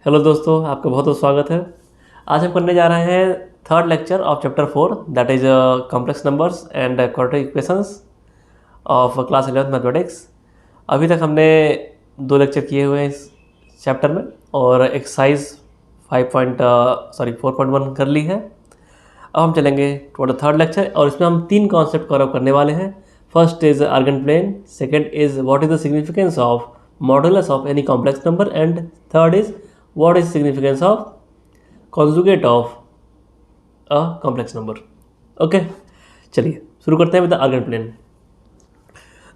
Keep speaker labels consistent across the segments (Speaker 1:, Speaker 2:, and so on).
Speaker 1: Hello दोस्तों, आपका बहुत बहुत स्वागत है। आज हम करने जा रहे हैं third lecture of chapter 4, that is complex numbers and quadratic equations of class 11th mathematics. अभी तक हमने 2 लेक्चर किए हुए हैं इस चैप्टर में और एक्सरसाइज 4.1 कर ली है। अब हम चलेंगे टुवर्ड द थर्ड लेक्चर और इसमें हम 3 कॉन्सेप्ट कवर करने वाले हैं। First is Argand plane, second is what is the significance of modulus of any complex number and third is what is significance of conjugate of a complex number. Okay, चलिए शुरू करते हैं with the Argand plane.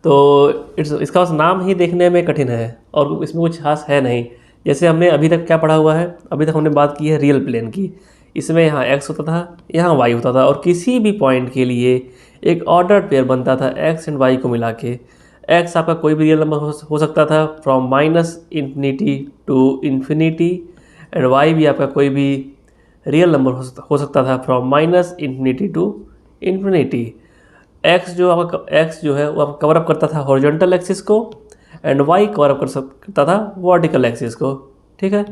Speaker 1: तो इसका बस नाम ही देखने में कठिन है और इसमें कुछ खास है नहीं। जैसे हमने अभी तक क्या पढ़ा हुआ है, अभी तक हमने बात की है रियल प्लेन की। इसमें यहाँ x होता था, यहाँ y होता था और किसी भी पॉइंट के लिए एक ऑर्डर्ड पेयर बनता था x एंड y को मिला के। x आपका कोई भी रियल नंबर हो सकता था from -infinity to infinity and y भी आपका कोई भी रियल नंबर हो सकता था from -infinity to infinity. x जो है वो आपका कवर अप करता था हॉरिजॉन्टल एक्सिस को एंड y कवर अप करता था वर्टिकल एक्सिस को। ठीक है,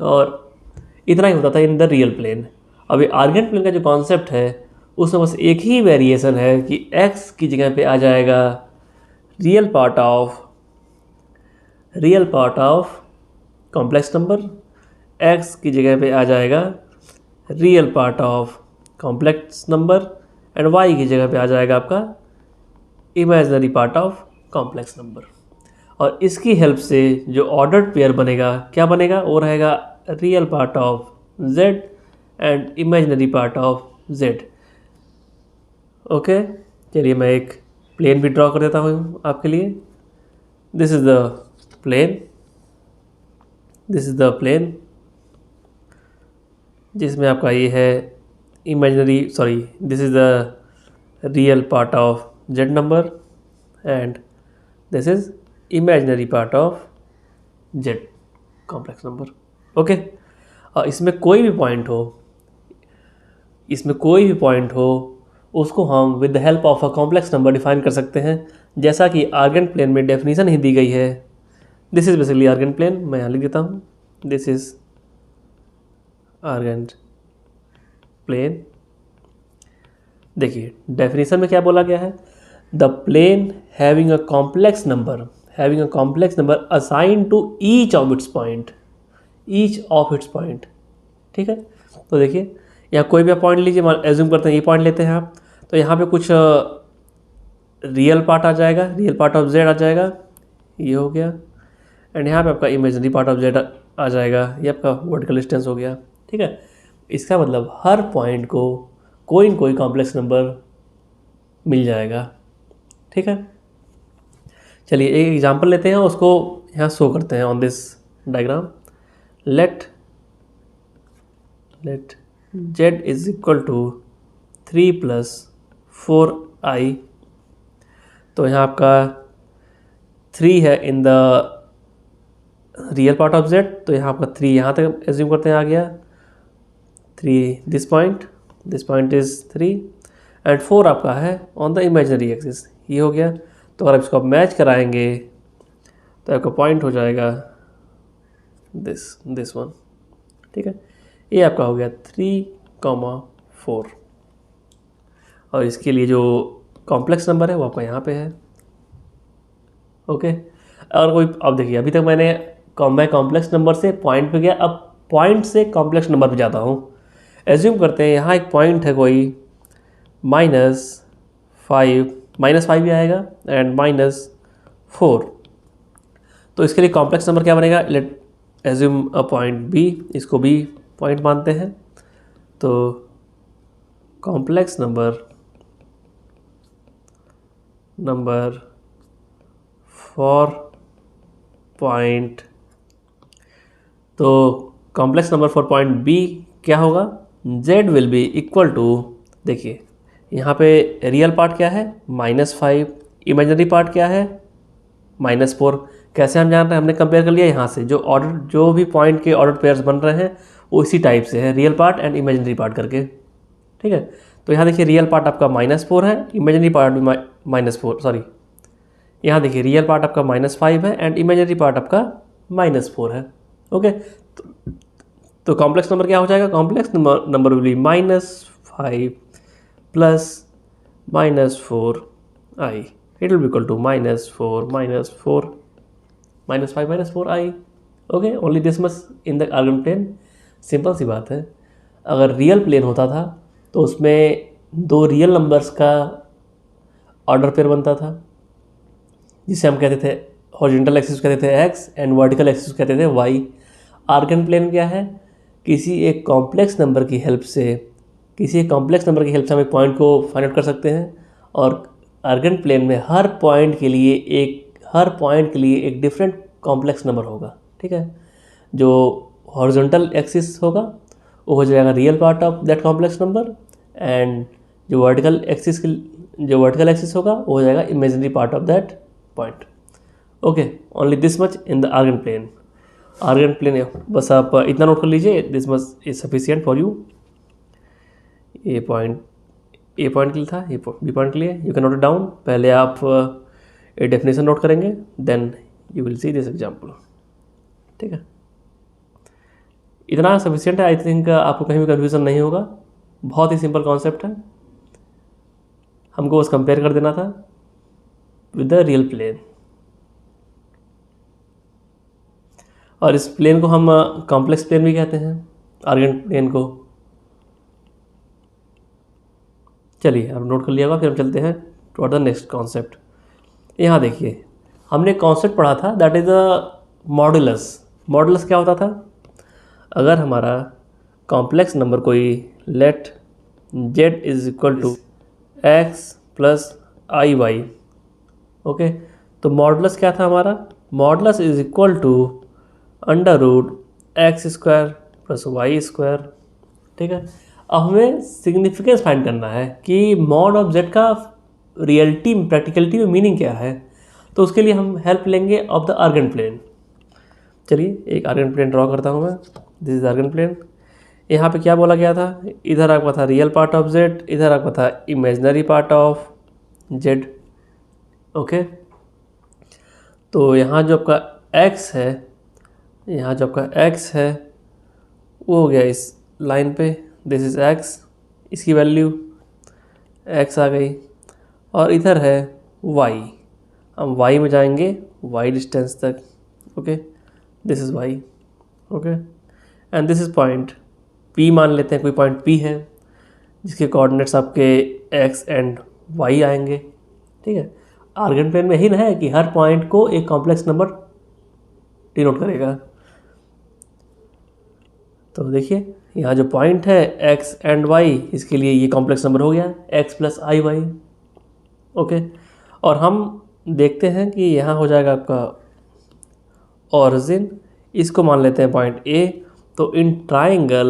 Speaker 1: और इतना ही होता था इन द रियल प्लेन। अभी आर्गन प्लेन का जो कॉन्सेप्ट है उसमें बस एक ही वेरिएशन है कि x की जगह पे आ जाएगा real part of complex number, x की जगह पे आ जाएगा real part of complex number and y की जगह पे आ जाएगा आपका imaginary part of complex number. और इसकी हेल्प से जो ऑर्डर्ड पेयर बनेगा, क्या बनेगा, वो रहेगा real part of z and imaginary part of z। Okay, चलिए मैं एक प्लेन भी ड्रॉ कर देता हूँ आपके लिए। दिस इज द प्लेन जिसमें आपका ये है this is the real part of z number and this is imaginary part of z complex number. Okay, इसमें कोई भी पॉइंट हो उसको हम with the help of a complex number define कर सकते हैं, जैसा कि आर्गन प्लेन में डेफिनेशन ही दी गई है। This is basically Argand plane, मैं यहाँ लिख देता हूँ, दिस इज आर्गन प्लेन। देखिए डेफिनेशन में क्या बोला गया है, the plane having a complex number assign to each of its point. ठीक है, तो देखिए यहाँ कोई भी पॉइंट लीजिए, एज्यूम करते हैं ये पॉइंट लेते हैं आप, तो यहाँ पे कुछ रियल पार्ट आ जाएगा, रियल पार्ट ऑफ z आ जाएगा, ये हो गया, एंड यहाँ पे आपका इमेजिनरी पार्ट ऑफ z आ जाएगा, ये आपका वर्टिकल डिस्टेंस हो गया। ठीक है, इसका मतलब हर पॉइंट को कोई न कोई कॉम्प्लेक्स नंबर मिल जाएगा। ठीक है, चलिए एक एग्जांपल लेते हैं, उसको यहाँ शो करते हैं on this diagram. Let z is equal to 3 + 4i। तो यहाँ आपका 3 है in the real part of z, तो यहाँ आपका 3 यहाँ तक एज्यूम करते हैं आ गया, 3 दिस पॉइंट इज 3 एंड 4 आपका है ऑन द इमेजिनरी एक्सिस, ये हो गया। तो अगर आप इसको मैच कराएंगे तो आपका पॉइंट हो जाएगा दिस वन। ठीक है, ये आपका हो गया 3,4 और इसके लिए जो कॉम्प्लेक्स नंबर है वो आपका यहाँ पे है। ओके, और कोई, अब देखिए अभी तक मैं कॉम्प्लेक्स नंबर से पॉइंट पे गया, अब पॉइंट से कॉम्प्लेक्स नंबर पे जाता हूँ। एज्यूम करते हैं यहाँ एक पॉइंट है कोई -5 भी आएगा एंड -4, तो इसके लिए कॉम्प्लेक्स नंबर क्या बनेगा, let assume a point b, इसको भी पॉइंट मानते हैं, तो कॉम्प्लेक्स नंबर फॉर पॉइंट, तो complex number for point b क्या होगा, z will be equal to, देखिए यहाँ पे रियल पार्ट क्या है -5, इमेजिनरी पार्ट क्या है -4। कैसे हम जान रहे हैं, हमने कंपेयर कर लिया यहाँ से, जो भी पॉइंट के ऑर्डर पेयर्स बन रहे हैं वो इसी टाइप से है, real part and imaginary part करके। ठीक है, तो यहाँ देखिए रियल पार्ट आपका -4 है, इमेजिनरी पार्ट भी -4, यहाँ देखिए रियल पार्ट आपका -5 है एंड इमेजिनरी पार्ट आपका -4 है। ओके, तो कॉम्प्लेक्स नंबर क्या हो जाएगा, complex number will be -5 plus -4i, it will be equal to -4 -5 -4i। Okay, only this much in the Argand plane. Simple सी बात है। अगर रियल प्लेन होता था तो उसमें दो रियल नंबर्स का ऑर्डर पेयर बनता था, जिसे हम कहते थे हॉरिजॉन्टल एक्सिस कहते थे x एंड वर्टिकल एक्सिस कहते थे y। आर्गन प्लेन क्या है, किसी एक कॉम्प्लेक्स नंबर की हेल्प से हम एक पॉइंट को फाइंड आउट कर सकते हैं, और आर्गन प्लेन में हर पॉइंट के लिए एक डिफरेंट कॉम्प्लेक्स नंबर होगा। ठीक है, जो हॉरिजॉन्टल एक्सिस होगा वो हो जाएगा real part of that complex number, and जो वर्टिकल एक्सिस होगा वो हो जाएगा imaginary part of that point. Okay, only this much in the Argand plane. बस आप इतना नोट कर लीजिए, this much is sufficient for you. A point के लिए था, बी पॉइंट के लिए you can note it down. पहले आप ए डेफिनेशन नोट करेंगे, then you will see this example. ठीक है, इतना सफिशियंट है। आई थिंक आपको कहीं भी कन्फ्यूज़न नहीं होगा। बहुत ही सिंपल कॉन्सेप्ट है, हमको बस कंपेयर कर देना था विद द रियल प्लेन, और इस प्लेन को हम कॉम्प्लेक्स प्लेन भी कहते हैं, आर्गन प्लेन को। चलिए, अब नोट कर लिया होगा, फिर हम चलते हैं टुवर्ड द नेक्स्ट कॉन्सेप्ट। यहाँ देखिए, हमने कॉन्सेप्ट पढ़ा था, दैट इज़ अ मॉडुलस क्या होता था, अगर हमारा कॉम्प्लेक्स नंबर कोई let z is equal to x plus I Y. Okay, तो मॉडुलस क्या था हमारा, modulus is equal to √x² plus y²। ठीक है, अब हमें सिग्निफिकेंस फाइंड करना है कि मॉड ऑफ z का प्रैक्टिकलिटी में मीनिंग क्या है। तो उसके लिए हम हेल्प लेंगे ऑफ द आर्गन प्लेन। चलिए, एक आर्गन प्लेन ड्रॉ करता हूँ मैं। This is Argand plane. यहाँ पे क्या बोला गया था, इधर आपका था रियल पार्ट ऑफ z, इधर आपका था imaginary part of z। Okay, तो यहाँ जो आपका x है, वो हो गया इस लाइन पे, दिस इज x, इसकी वैल्यू x आ गई, और इधर है y, हम y में जाएंगे y डिस्टेंस तक। Okay, this is y। Okay, and this is point P, मान लेते हैं कोई पॉइंट P है जिसके कोऑर्डिनेट्स आपके x एंड y आएंगे। ठीक है, आर्गन प्लेन में ही ना है कि हर पॉइंट को एक कॉम्प्लेक्स नंबर डिनोट करेगा। तो देखिए, यहाँ जो पॉइंट है x एंड y, इसके लिए ये कॉम्प्लेक्स नंबर हो गया x प्लस आई वाई। ओके, और हम देखते हैं कि यहाँ हो जाएगा आपका ऑरिजिन, इसको मान लेते हैं पॉइंट A। तो इन ट्राइंगल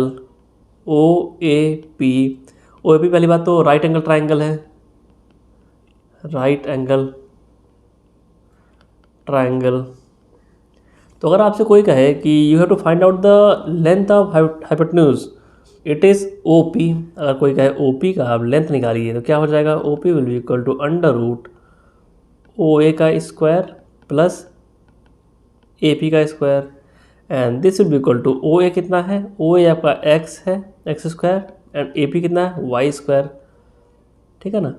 Speaker 1: OAP पहली बात तो राइट एंगल ट्राइंगल है, तो अगर आपसे कोई कहे कि you have to find out the length of hypotenuse, it is OP। अगर कोई कहे OP का आप लेंथ निकालिए, तो क्या हो जाएगा, OP will be equal to √OA का स्क्वायर प्लस AP का square, and this will be equal to OA कितना है, OA आपका x है, x², एंड AP कितना है, y²। ठीक है ना,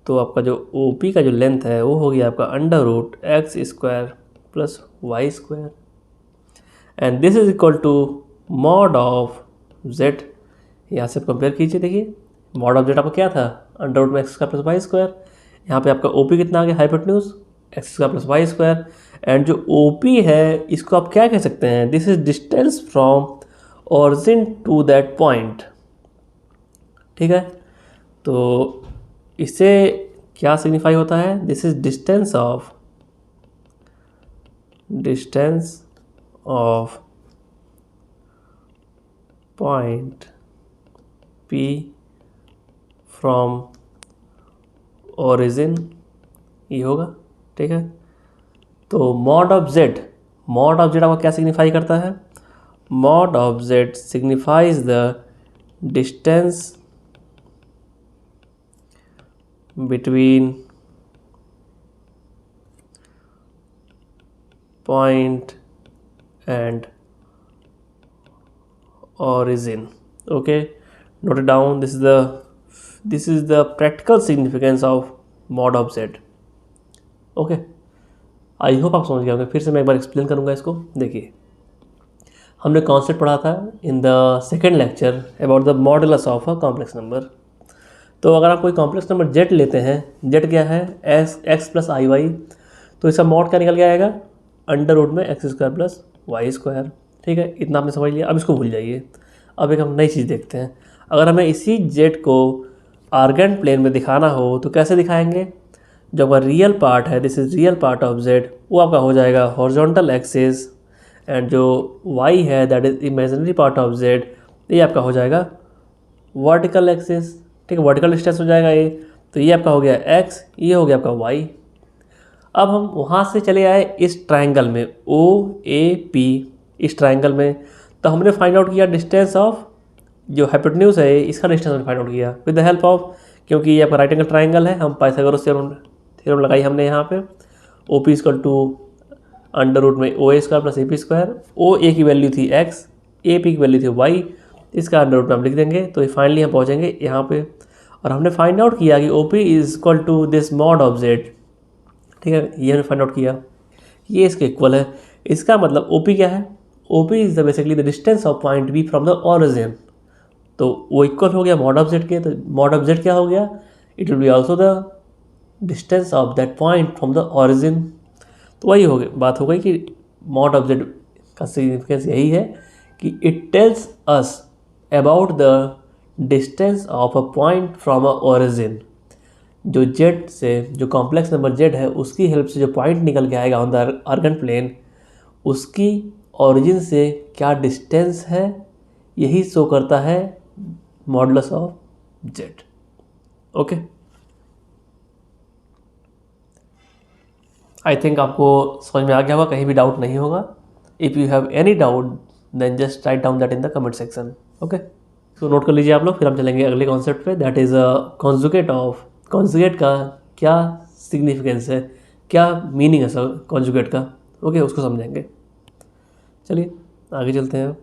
Speaker 1: तो आपका जो OP का जो लेंथ है वो हो गया आपका √x² plus y², and this is equal to mod of z। यहाँ से आप कंपेयर कीजिए, देखिए मॉड ऑफ z आपका क्या था, √x² प्लस y²। यहाँ पे आपका OP कितना आ गया, hypotenuse x² plus y², and जो OP है इसको आप क्या कह सकते हैं, this is distance from origin to that point. ठीक है, तो इससे क्या सिग्निफाई होता है, this is distance of point P from origin, ये होगा। ठीक है, तो मॉड ऑफ z आपका क्या सिग्निफाई करता है, mod of z signifies the distance between point and origin. Okay, note it down. This is the practical significance of mod of z. Okay, I hope आप समझ गए होंगे। फिर से मैं एक बार एक्सप्लेन करूँगा इसको। देखिए, हमने कॉन्सेप्ट पढ़ा था in the second lecture about the modulus of a complex number. तो अगर आप कोई कॉम्प्लेक्स नंबर जेड लेते हैं, जेड क्या है, एक्स प्लस आई वाई, तो इसका मॉड क्या निकल के आएगा, अंडर रूट में x square plus y square. ठीक है, इतना आपने समझ लिया। अब इसको भूल जाइए। अब एक हम नई चीज़ देखते हैं। अगर हमें इसी जेड को आर्गेंट प्लेन में दिखाना हो तो कैसे दिखाएंगे। जो आपका रियल पार्ट है, this is real part of Z, वो आपका हो जाएगा हॉरिजॉन्टल एक्सिस, एंड जो वाई है that is imaginary part of Z, ये आपका हो जाएगा वर्टिकल एक्सिस। ठीक है, वर्टिकल डिस्टेंस हो जाएगा ये। तो ये आपका हो गया एक्स, ये हो गया आपका वाई। अब हम वहाँ से चले आए इस ट्राइंगल में ओ ए पी, इस ट्राइंगल में। तो हमने फाइंड आउट किया डिस्टेंस ऑफ जो हाइपोटेन्यूज है, इसका डिस्टेंस हमने फाइंड आउट किया विद द हेल्प ऑफ, क्योंकि ये आपका राइट एंगल ट्राइंगल है, हम पाइथागोरस थ्योरम लगाई हमने यहाँ पे। O P equal to under root में O A square plus A P square. O A की वैल्यू थी एक्स, ए पी की वैल्यू थी वाई, इसका अंडर रूट में हम लिख देंगे। तो फाइनली हम पहुँचेंगे यहाँ पे, और हमने फाइंड आउट किया कि O P is equal to this mod of z. ठीक है, ये हमने फाइंड आउट किया, ये इसके इक्वल है। इसका मतलब ओ पी क्या है, O P is the basically the distance of point B from the origin. तो वो इक्वल हो गया मॉड ऑफ जेड के। तो मॉड ऑफ जेड क्या हो गया, it will B also the distance of that point from the origin. तो वही हो गई बात, हो गई कि मॉड ऑफ जेड का सिग्निफिकेंस यही है कि it tells us about the distance of a point from a origin. जो जेड से, जो कॉम्प्लेक्स नंबर जेड है, उसकी हेल्प से जो पॉइंट निकल के आएगा ऑन द आर्गन प्लेन, उसकी ओरिजिन से क्या डिस्टेंस है, यही शो करता है modulus of Z. Okay, I think आपको समझ में आ गया होगा, कहीं भी डाउट नहीं होगा। If you have any doubt then just write down that in the comment section. Okay, तो नोट कर लीजिए आप लोग। फिर हम चलेंगे अगले कॉन्सेप्ट पे, that is conjugate of. Conjugate का क्या सिग्निफिकेंस है, क्या मीनिंग है सर कॉन्जुगेट का। ओके, उसको समझेंगे। चलिए आगे चलते हैं।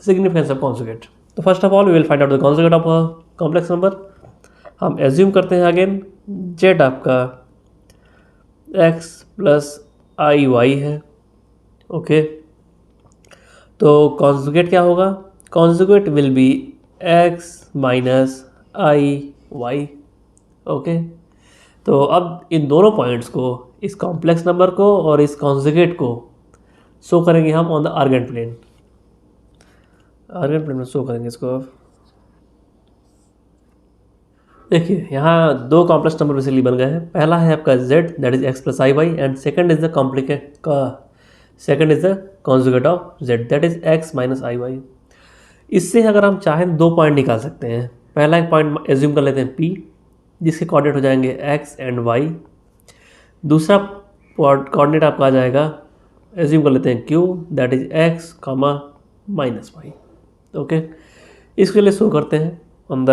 Speaker 1: Significance of conjugate. तो first of all we will find out the conjugate of a complex number. हम एज्यूम करते हैं अगेन जेड आपका एक्स प्लस आई वाई है। ओके, तो कॉन्जुगेट क्या होगा, conjugate will be X minus I Y. Okay, तो अब इन दोनों पॉइंट्स को, इस कॉम्प्लेक्स नंबर को और इस कॉन्जुगेट को शो करेंगे हम on the Argand plane. Argand plane में शो करेंगे इसको। देखिए, यहाँ दो कॉम्प्लेक्स नंबर बेसिकली बन गए हैं। पहला है आपका z that is x plus I y, and second is the complicate का second is the conjugate of z that is x minus I y. इससे अगर हम चाहें दो पॉइंट निकाल सकते हैं। पहला एक पॉइंट एज्यूम कर लेते हैं p, जिसके कोऑर्डिनेट हो जाएंगे x एंड y। दूसरा कोऑर्डिनेट आपका आ जाएगा, एज्यूम कर लेते हैं q that is x comma minus y. Okay, इसके लिए शो करते हैं on the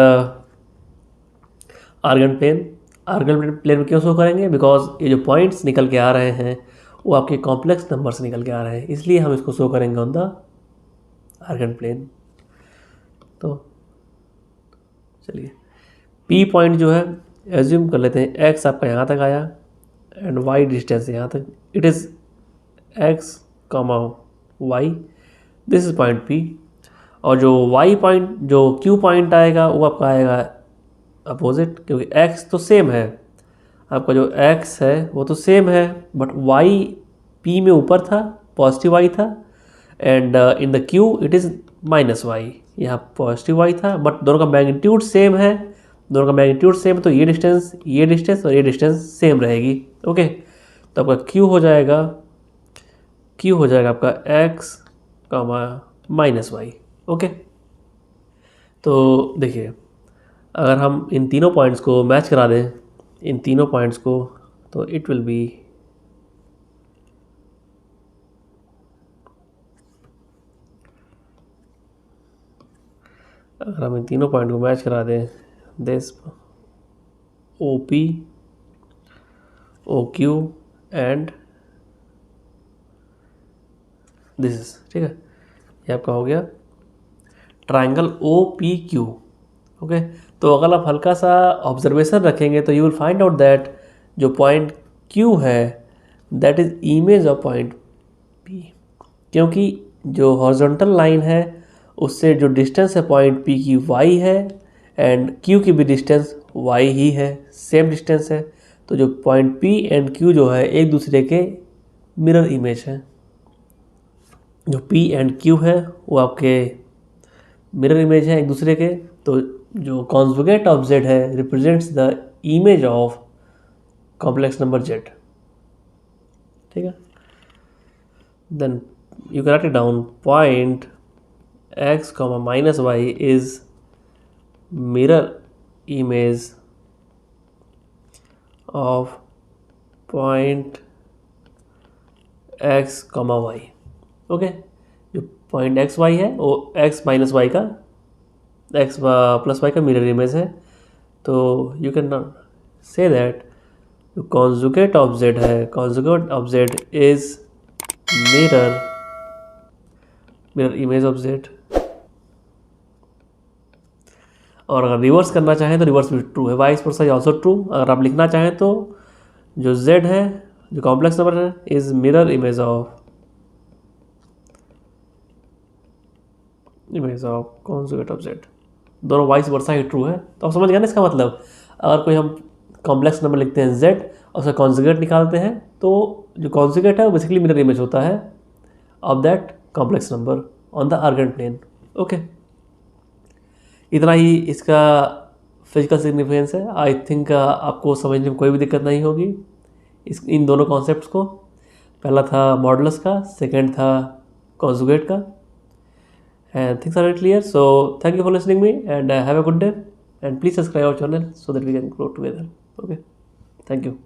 Speaker 1: Argand plane. Argand plane में क्यों शो करेंगे, बिकॉज ये जो पॉइंट्स निकल के आ रहे हैं वो आपके कॉम्प्लेक्स नंबर से निकल के आ रहे हैं, इसलिए हम इसको शो करेंगे ऑन द आर्गन प्लेन। तो चलिए, पी पॉइंट जो है एज्यूम कर लेते हैं एक्स आपका यहाँ तक आया एंड वाई डिस्टेंस यहाँ तक, it is x comma y, this is point P. और जो वाई पॉइंट, जो क्यू पॉइंट आएगा वो आपका आएगा अपोजिट, क्योंकि x तो सेम है, आपका जो x है वो तो सेम है, बट y p में ऊपर था, पॉजिटिव y था, and in the q it is minus y. यहाँ पॉजिटिव y था, बट दोनों का मैग्नीट्यूड सेम है, दोनों का मैग्नीट्यूड सेम है, तो ये डिस्टेंस और ये डिस्टेंस सेम रहेगी। ओके, तो आपका q हो जाएगा आपका x comma minus y. Okay, तो देखिए, अगर हम इन तीनों पॉइंट्स को मैच करा दें, इन तीनों पॉइंट्स को, तो इट विल बी अगर हम इन तीनों पॉइंट को मैच करा दें, this O P, O Q and this, ठीक है, ये आपका हो गया triangle O P Q. Okay, तो अगर आप हल्का सा ऑब्जर्वेशन रखेंगे तो you will find out that जो पॉइंट क्यू है that is image of point P, क्योंकि जो हॉरिजॉन्टल लाइन है उससे जो डिस्टेंस है पॉइंट पी की वाई है एंड क्यू की भी डिस्टेंस वाई ही है, सेम डिस्टेंस है। तो जो पॉइंट पी एंड क्यू जो है एक दूसरे के मिरर इमेज है। जो पी एंड क्यू है वो आपके मिरर इमेज है एक दूसरे के। तो जो कॉन्जुगेट ऑफ जेड है represents the image of complex number Z. ठीक है, then you can write it down, point x comma minus y is mirror image of point x comma y। Okay, जो पॉइंट एक्स वाई है वो x minus Y का x plus Y का mirror image है। तो you can say that जो conjugate of Z है, conjugate of Z is mirror image of Z. और अगर रिवर्स करना चाहें तो रिवर्स भी ट्रू है, vice versa is also true. अगर आप लिखना चाहें तो जो जेड है जो कॉम्प्लेक्स नंबर है is mirror image of conjugate of Z. दोनों वाइस वर्सा ही ट्रू है। तो आप समझ गए ना इसका मतलब। अगर कोई हम कॉम्प्लेक्स नंबर लिखते हैं जेड और उसका कॉन्जुगेट निकालते हैं तो जो कॉन्जुगेट है वो बेसिकली मिरर इमेज होता है of that complex number on the Argand plane. Okay, इतना ही इसका फिजिकल सिग्निफिकेंस है। आई थिंक आपको समझने में कोई भी दिक्कत नहीं होगी इन दोनों कॉन्सेप्ट्स को। पहला था मॉडुलस का, सेकंड था कॉन्जुगेट का। And things are clear. So thank you for listening me and have a good day and please subscribe our channel so that we can grow together. Okay, thank you.